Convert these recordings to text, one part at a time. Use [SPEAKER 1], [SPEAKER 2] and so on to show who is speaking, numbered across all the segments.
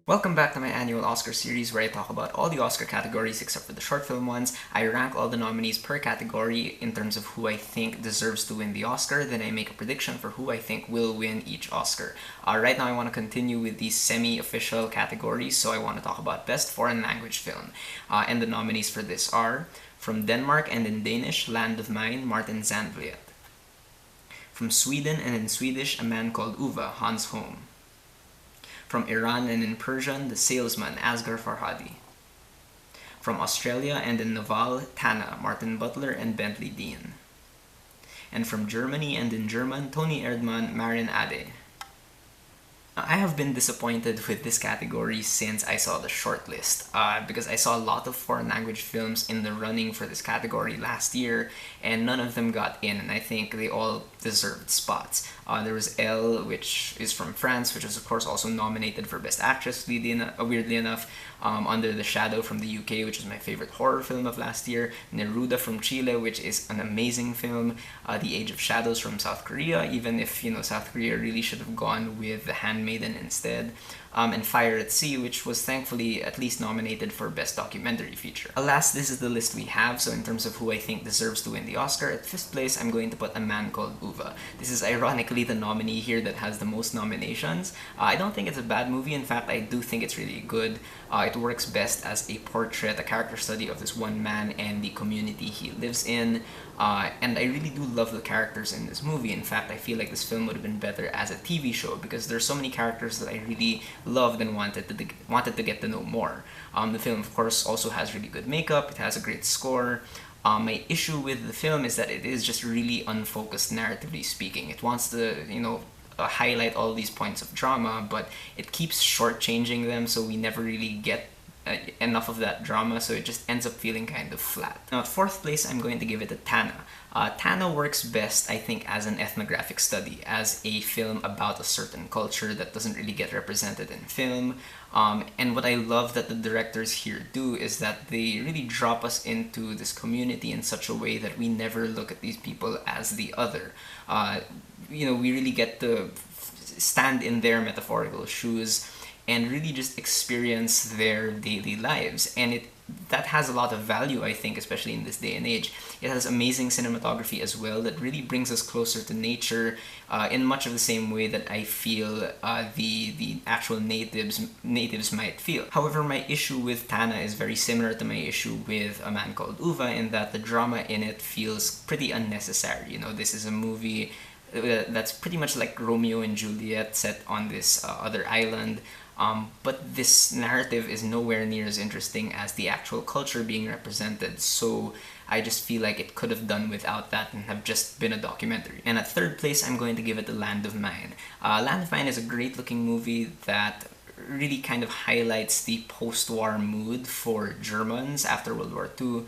[SPEAKER 1] Welcome back to my annual Oscar series where I talk about all the Oscar categories except for the short film ones. I rank all the nominees per category in terms of who I think deserves to win the Oscar, then I make a prediction for who I think will win each Oscar. Right now I want to continue with these semi-official categories, so I want to talk about Best Foreign Language Film. And the nominees for this are from Denmark and in Danish, Land of Mine, Martin Zandvliet. From Sweden and in Swedish, A Man Called Huva, Hans Holm. From Iran and in Persian, The Salesman, Asghar Farhadi. From Australia and in Naval, Tana, Martin Butler and Bentley Dean. And from Germany and in German, Tony Erdmann, Marin Ade. I have been disappointed with this category since I saw the shortlist, because I saw a lot of foreign language films in the running for this category last year, and none of them got in, and I think they all deserved spots. There was Elle, which is from France, which was of course also nominated for Best Actress, weirdly enough, Under the Shadow from the UK, which is my favorite horror film of last year, Neruda from Chile, which is an amazing film, The Age of Shadows from South Korea, even if, South Korea really should have gone with The Handmaiden instead, and Fire at Sea, which was thankfully at least nominated for Best Documentary Feature. Alas, this is the list we have, so in terms of who I think deserves to win the Oscar, at 5th place I'm going to put A Man Called Huva. This is ironically the nominee here that has the most nominations. I don't think it's a bad movie, in fact I do think it's really good. It works best as a portrait, a character study of this one man and the community he lives in. And I really do love the characters in this movie. In fact, I feel like this film would have been better as a TV show because there's so many characters that I really loved and wanted to get to know more. The film, of course, also has really good makeup. It has a great score. My issue with the film is that it is just really unfocused, narratively speaking. It wants to, highlight all these points of drama, but it keeps shortchanging them, so we never really get enough of that drama, so it just ends up feeling kind of flat. Now at 4th place, I'm going to give it to Tana. Tana works best, I think, as an ethnographic study, as a film about a certain culture that doesn't really get represented in film. And what I love that the directors here do is that they really drop us into this community in such a way that we never look at these people as the other. We really get to stand in their metaphorical shoes and really just experience their daily lives. And that has a lot of value, I think, especially in this day and age. It has amazing cinematography as well that really brings us closer to nature in much of the same way that I feel the actual natives might feel. However, my issue with Tana is very similar to my issue with A Man Called Huva in that the drama in it feels pretty unnecessary. This is a movie that's pretty much like Romeo and Juliet set on this other island. But this narrative is nowhere near as interesting as the actual culture being represented, so I just feel like it could have done without that and have just been a documentary. And at 3rd place, I'm going to give it to Land of Mine. Land of Mine is a great looking movie that really kind of highlights the post-war mood for Germans after World War II.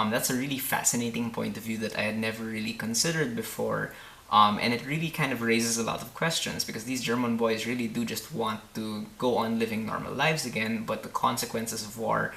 [SPEAKER 1] That's a really fascinating point of view that I had never really considered before. And it really kind of raises a lot of questions because these German boys really do just want to go on living normal lives again, but the consequences of war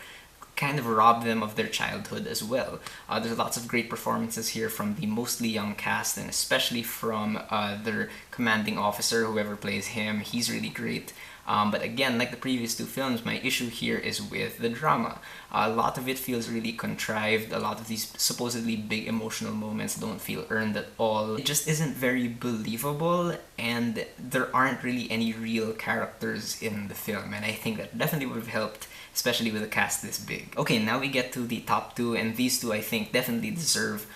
[SPEAKER 1] kind of rob them of their childhood as well. There's lots of great performances here from the mostly young cast, and especially from their commanding officer, whoever plays him. He's really great. But again, like the previous two films, my issue here is with the drama. A lot of it feels really contrived. A lot of these supposedly big emotional moments don't feel earned at all. It just isn't very believable, and there aren't really any real characters in the film, and I think that definitely would have helped, especially with a cast this big. Okay, now we get to the top two, and these two I think definitely deserve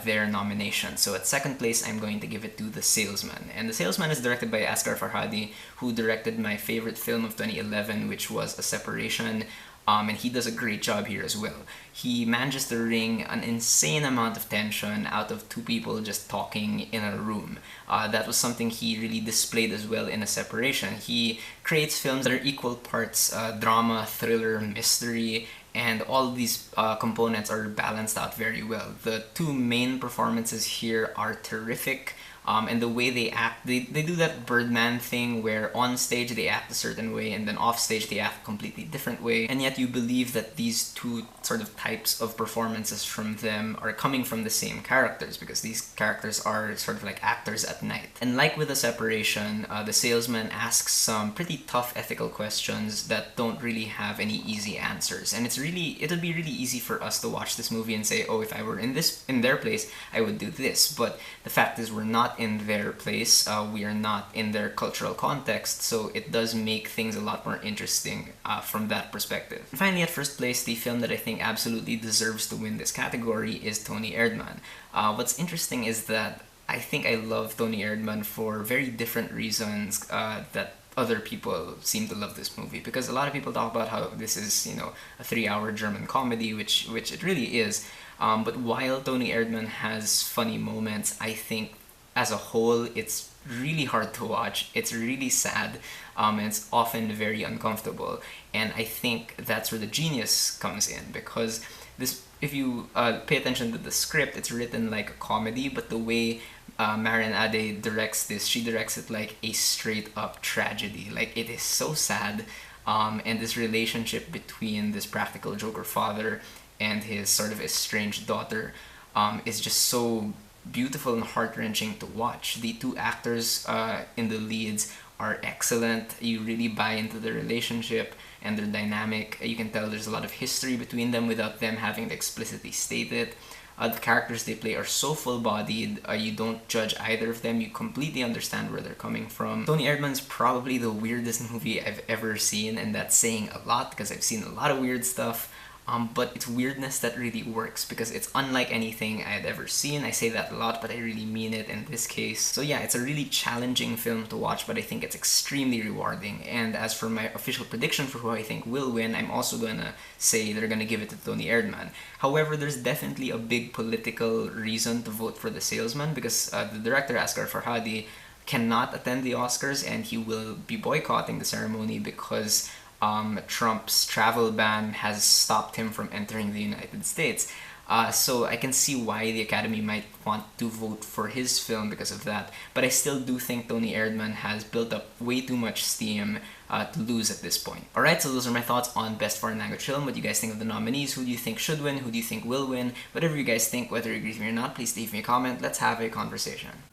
[SPEAKER 1] their nomination. So at 2nd place, I'm going to give it to The Salesman. And The Salesman is directed by Asghar Farhadi, who directed my favorite film of 2011, which was A Separation. And he does a great job here as well. He manages to wring an insane amount of tension out of two people just talking in a room. That was something he really displayed as well in A Separation. He creates films that are equal parts drama, thriller, mystery, and all of these components are balanced out very well. The two main performances here are terrific. And the way they act, they do that Birdman thing where on stage they act a certain way and then off stage they act a completely different way, and yet you believe that these two sort of types of performances from them are coming from the same characters, because these characters are sort of like actors at night. And like with The Separation, the salesman asks some pretty tough ethical questions that don't really have any easy answers, and it'll be really easy for us to watch this movie and say, oh, if I were in their place, I would do this. But the fact is, we're not in their place, we are not in their cultural context, so it does make things a lot more interesting from that perspective. And finally, at first place, the film that I think absolutely deserves to win this category is Tony Erdmann. What's interesting is that I think I love Tony Erdmann for very different reasons that other people seem to love this movie, because a lot of people talk about how this is, you know, a 3-hour German comedy, which it really is. But while Tony Erdmann has funny moments, I think as a whole it's really hard to watch. It's really sad, and it's often very uncomfortable. And I think that's where the genius comes in, because this, if you pay attention to the script, it's written like a comedy, but the way Marian Ade directs this, she directs it like a straight up tragedy. Like, it is so sad, and this relationship between this practical joker father and his sort of estranged daughter is just so beautiful and heart-wrenching to watch. The two actors in the leads are excellent. You really buy into the relationship and their dynamic. You can tell there's a lot of history between them without them having to explicitly state it. The characters they play are so full-bodied, you don't judge either of them, you completely understand where they're coming from. Tony Erdmann's probably the weirdest movie I've ever seen, and that's saying a lot because I've seen a lot of weird stuff. But it's weirdness that really works because it's unlike anything I had ever seen. I say that a lot, but I really mean it in this case. So yeah, it's a really challenging film to watch, but I think it's extremely rewarding. And as for my official prediction for who I think will win, I'm also gonna say they're gonna give it to Tony Erdmann. However, there's definitely a big political reason to vote for The Salesman, because the director, Asghar Farhadi, cannot attend the Oscars, and he will be boycotting the ceremony because Trump's travel ban has stopped him from entering the United States. So I can see why the Academy might want to vote for his film because of that, but I still do think Tony Erdmann has built up way too much steam to lose at this point. Alright, so those are my thoughts on Best Foreign Language Film. What do you guys think of the nominees? Who do you think should win? Who do you think will win? Whatever you guys think, whether you agree with me or not, please leave me a comment. Let's have a conversation.